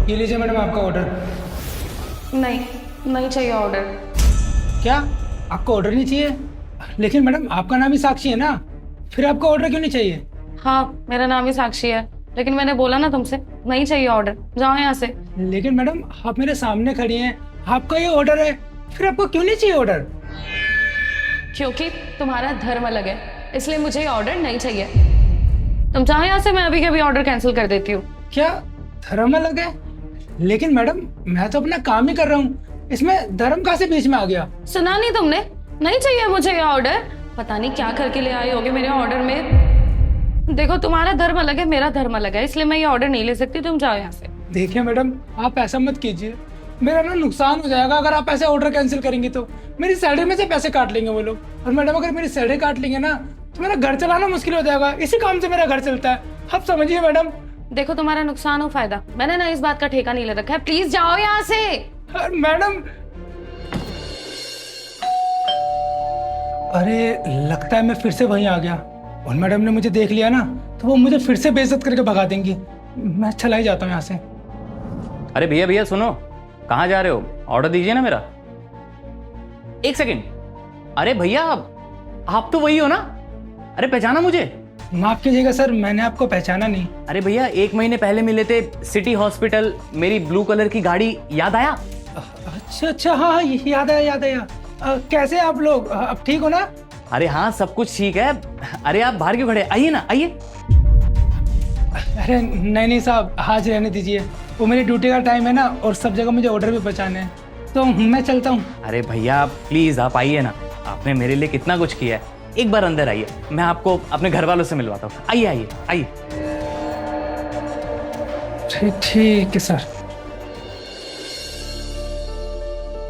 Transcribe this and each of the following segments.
ये लीजिए मैडम आपका ऑर्डर। नहीं, नहीं चाहिए ऑर्डर। क्या आपको ऑर्डर नहीं चाहिए? लेकिन मैडम आपका नाम ही साक्षी है ना, फिर आपको ऑर्डर क्यों नहीं चाहिए? हाँ, मेरा नाम ही साक्षी है, लेकिन मैंने बोला ना तुमसे, नहीं चाहिए ऑर्डर, जाओ यहाँ से। लेकिन मैडम आप मेरे सामने खड़ी हैं, आपका ये ऑर्डर है, फिर आपको क्यों नहीं चाहिए ऑर्डर? क्योंकि तुम्हारा धर्म अलग है, इसलिए मुझे ये ऑर्डर नहीं चाहिए। तुम जाओ यहाँ से, मैं अभी के अभी ऑर्डर कैंसिल कर देती हूँ। क्या धर्म अलग है? लेकिन मैडम मैं तो अपना काम ही कर रहा हूँ, इसमें धर्म कहाँ से बीच में आ गया? सुना नहीं तुमने? नहीं चाहिए मुझे ये ऑर्डर। पता नहीं क्या करके ले आई होगे मेरे ऑर्डर में। देखो, तुम्हारा धर्म अलग है, मेरा धर्म अलग है, इसलिए मैं ये ऑर्डर नहीं ले सकती। तुम जाओ यहाँ से। देखिए मैडम आप ऐसा मत कीजिए, मेरा ना नुकसान हो जाएगा अगर आप ऐसे ऑर्डर कैंसिल करेंगी तो। मेरी सैलरी में से पैसे काट लेंगे वो लोग, और मैडम अगर मेरी सैलरी काट लेंगे ना तो मेरा घर चलाना मुश्किल हो जाएगा। इसी काम से मेरा घर चलता है, आप समझिए मैडम। देखो, तुम्हारा नुकसान हो फायदा, मैंने ना इस बात का ठेका नहीं ले रखा है। प्लीज जाओ यहाँ से। मैडम अरे लगता है मैं फिर से वहीं आ गया, और मैडम ने मुझे देख लिया ना तो वो मुझे फिर से बेइज्जत करके भगा देंगी। मैं चला ही जाता हूँ यहाँ से। अरे भैया भैया सुनो, कहाँ जा रहे हो? ऑर्डर दीजिए ना मेरा। एक सेकंड, अरे भैया आप तो वही हो ना? अरे पहचाना मुझे? माफ कीजिएगा सर, मैंने आपको पहचाना नहीं। अरे भैया 1 महीने पहले मिले थे सिटी हॉस्पिटल, मेरी ब्लू कलर की गाड़ी, याद आया? अच्छा अच्छा, हाँ याद आया याद आया। कैसे आप लोग, अब ठीक हो ना? अरे हाँ सब कुछ ठीक है। अरे आप बाहर क्यों खड़े? आइए ना आइए। अरे नहीं नहीं साहब, आज रहने दीजिए, वो मेरी ड्यूटी का टाइम है ना, और सब जगह मुझे ऑर्डर भी पहुंचाने हैं, तो मैं चलता हूँ। अरे भैया प्लीज आप आइए ना, आपने मेरे लिए कितना कुछ किया है। एक बार अंदर आइए, मैं आपको अपने घर वालों से मिलवाता हूँ। आइए आइए आइए। ठीक है सर।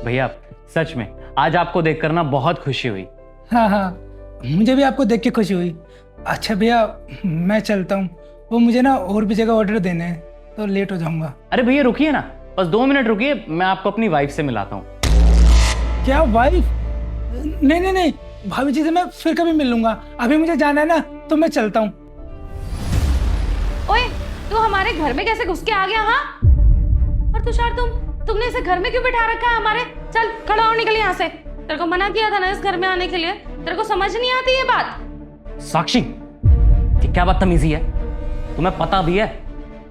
भैया सच में आज आपको देखकर ना बहुत खुशी हुई। हाँ हाँ, मुझे भी आपको देख के खुशी हुई। अच्छा भैया मैं चलता हूँ, वो मुझे ना और भी जगह ऑर्डर देने हैं तो लेट हो जाऊंगा। अरे भैया रुकिए ना, बस 2 मिनट रुकिए, मैं आपको अपनी वाइफ से मिलाता हूँ। क्या वाइफ? नहीं नहीं नहीं, भाभी जी से मैं फिर कभी मिल लूंगा, अभी मुझे जाना है ना तो मैं चलता हूँ। ओए, तू हमारे घर में कैसे घुस के आ गया? हाँ, और तुषार तुमने इसे घर में क्यों बिठा रखा है हमारे? चल खड़ा हो, निकल यहाँ से। तेरे को मना किया था ना इस घर में आने के लिए, तेरे को समझ नहीं आती ये बात? साक्षी ये क्या बदतमीजी है? तुम्हें पता भी है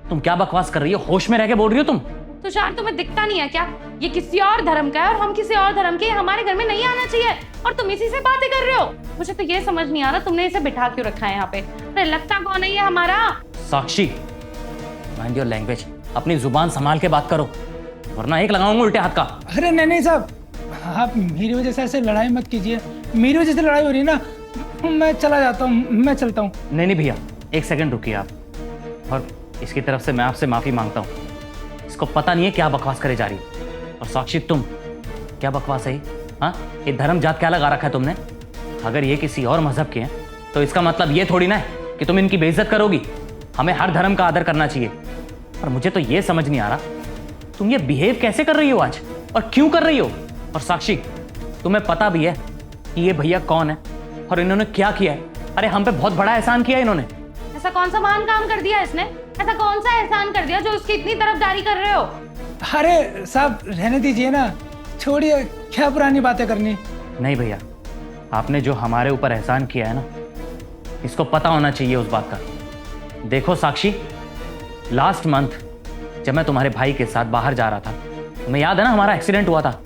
तुम क्या बकवास कर रही हो? होश में रह के बोल रही हो तुम? तुषार तुम्हें दिखता नहीं है क्या? ये किसी और धर्म का है और हम किसी और धर्म के, हमारे घर में नहीं आना चाहिए, और तुम इसी से बातें कर रहे हो। मुझे तो ये समझ नहीं आ रहा तुमने इसे बिठा क्यों रखा है यहाँ पे। अरे लगता कौन है ये हमारा? साक्षी माइंड योर लैंग्वेज, अपनी जुबान संभाल के बात करो वरना एक लगाऊंगा उल्टे हाथ का। अरे नहीं नहीं साहब, आप मेरी वजह से ऐसे लड़ाई मत कीजिए, मेरी वजह से लड़ाई हो रही है ना, मैं चला जाता हूँ, मैं चलता हूँ। नहीं नहीं भैया, एक सेकंड रुकिए आप, और इसकी तरफ से मैं आपसे माफी मांगता हूँ। इसको पता नहीं है क्या बकवास करे जा रही है। और साक्षी तुम क्या बकवास है? हाँ, ये धर्म जात क्या लगा रखा है तुमने? अगर ये किसी और मजहब के हैं तो इसका मतलब ये थोड़ी ना है कि तुम इनकी बेइज्जत करोगी। हमें हर धर्म का आदर करना चाहिए। और मुझे तो ये समझ नहीं आ रहा तुम ये बिहेव कैसे कर रही हो आज, और क्यों कर रही हो? और साक्षी तुम्हें पता भी है कि ये भैया कौन है और इन्होंने क्या किया है? अरे हम पे बहुत बड़ा एहसान किया है इन्होंने। ऐसा कौन सा महान काम कर दिया इसने? ऐसा कौन सा एहसान कर दिया जो उसकी इतनी तरफदारी कर रहे हो? अरे साहब रहने दीजिए ना, छोड़िए, क्या पुरानी बातें करनी। नहीं भैया, आपने जो हमारे ऊपर एहसान किया है ना, इसको पता होना चाहिए उस बात का। देखो साक्षी, लास्ट मंथ जब मैं तुम्हारे भाई के साथ बाहर जा रहा था, तुम्हें याद है ना हमारा एक्सीडेंट हुआ था।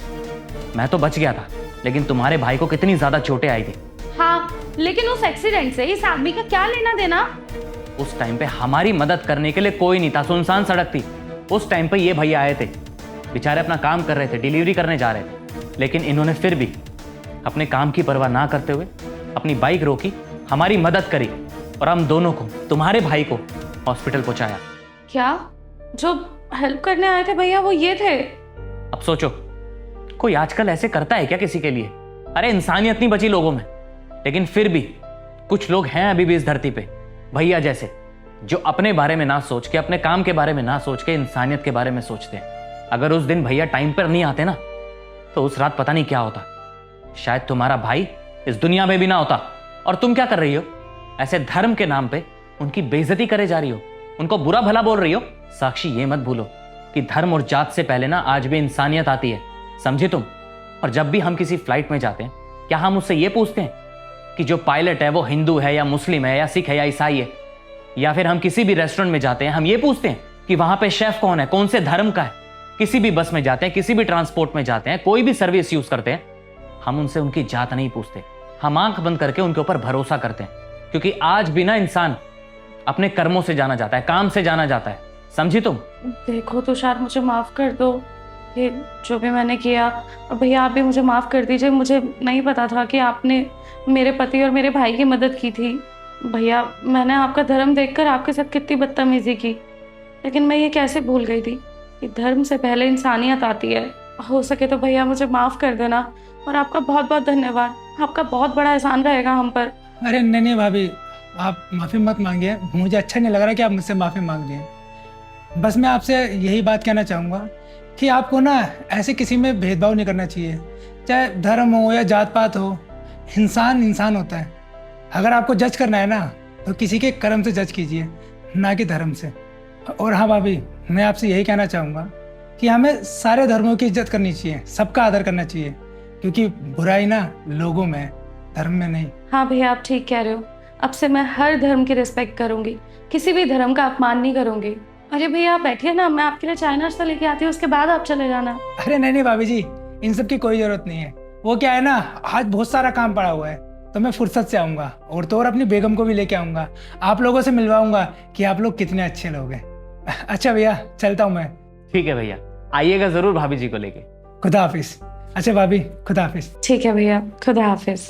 मैं तो बच गया था, लेकिन तुम्हारे भाई को कितनी ज्यादा चोटें आई थी। हाँ, लेकिन उस एक्सीडेंट से इस आदमी का क्या लेना देना? उस टाइम पे हमारी मदद करने के लिए कोई नहीं था, सुनसान सड़क थी। उस टाइम पे ये भैया आए थे, बेचारे अपना काम कर रहे थे, डिलीवरी करने जा रहे थे, लेकिन इन्होंने फिर भी अपने काम की परवाह ना करते हुए अपनी बाइक रोकी, हमारी मदद करी, और हम दोनों को, तुम्हारे भाई को, हॉस्पिटल पहुंचाया। क्या जो हेल्प करने आए थे भैया वो ये थे? अब सोचो, कोई आजकल ऐसे करता है क्या किसी के लिए? अरे इंसानियत नहीं बची लोगों में। लेकिन फिर भी कुछ लोग हैं अभी भी इस धरती पे, भैया जैसे, जो अपने बारे में ना सोच के, अपने काम के बारे में ना सोच के इंसानियत के बारे में सोचते हैं। अगर उस दिन भैया टाइम पर नहीं आते ना तो उस रात पता नहीं क्या होता। शायद तुम्हारा भाई इस दुनिया में भी ना होता। और तुम क्या कर रही हो? ऐसे धर्म के नाम पे उनकी बेइज्जती करे जा रही हो, उनको बुरा भला बोल रही हो। साक्षी ये मत भूलो, कि धर्म और जात से पहले ना आज भी इंसानियत आती है, समझे तुम? और जब भी हम किसी फ्लाइट में जाते हैं, क्या हम उससे ये पूछते हैं कि जो पायलट है वो हिंदू है या मुस्लिम है या सिख है या ईसाई है? या फिर हम किसी भी रेस्टोरेंट में जाते हैं, हम ये पूछते हैं कि वहां पे शेफ कौन है, कौन से धर्म का है? किसी भी बस में जाते हैं, किसी भी ट्रांसपोर्ट में जाते हैं, कोई भी सर्विस यूज करते हैं, हम उनसे उनकी जात नहीं पूछते। हम आंख बंद करके उनके ऊपर भरोसा करते हैं, क्योंकि आज भी ना इंसान अपने कर्मों से जाना जाता है, काम से जाना जाता है, समझी तुम? देखो तुषार, मुझे माफ़ कर दो ये जो भी मैंने किया, और भैया आप भी मुझे माफ़ कर दीजिए। मुझे नहीं पता था कि आपने मेरे पति और मेरे भाई की मदद की थी। भैया मैंने आपका धर्म देखकर आपके साथ कितनी बदतमीजी की, लेकिन मैं ये कैसे भूल गई थी कि धर्म से पहले इंसानियत आती है। हो सके तो भैया मुझे माफ़ कर देना, और आपका बहुत बहुत धन्यवाद। आपका बहुत बड़ा एहसान रहेगा हम पर। अरे नहीं नहीं भाभी, आप माफ़ी मत मांगिए, मुझे अच्छा नहीं लग रहा कि आप मुझसे माफ़ी मांग रही हैं। बस मैं आपसे यही बात कहना चाहूँगा कि आपको ना ऐसे किसी में भेदभाव नहीं करना चाहिए, चाहे धर्म हो या जात पात हो। इंसान इंसान होता है। अगर आपको जज करना है ना तो किसी के कर्म से जज कीजिए, ना कि धर्म से। और हाँ भाभी, मैं आपसे यही कहना चाहूँगा कि हमें सारे धर्मों की इज्जत करनी चाहिए, सबका आदर करना चाहिए, क्योंकि बुराई ना लोगों में है, धर्म में नहीं। हाँ भैया आप ठीक कह रहे हो। अब से मैं हर धर्म की रिस्पेक्ट करूंगी, किसी भी धर्म का अपमान नहीं करूंगी। अरे भैया आप बैठिए ना, मैं आपके लिए चाय नाश्ता लेके आती हूँ, उसके बाद आप चले जाना। अरे नहीं नहीं भाभी जी, इन सब की कोई ज़रूरत नहीं है। वो क्या है ना, आज बहुत सारा काम पड़ा हुआ है, तो मैं फुर्सत से आऊँगा, और तो और अपनी बेगम को भी लेके आऊँगा, आप लोगों से मिलवाऊँगा कि आप लोग कितने अच्छे लोग हैं। अच्छा भैया, चलता हूँ मैं। ठीक है भैया, आइएगा जरूर भाभी जी को लेके। खुदा हाफिज। अच्छा भाभी, खुदा हाफिज। ठीक है भैया, खुदा हाफिज।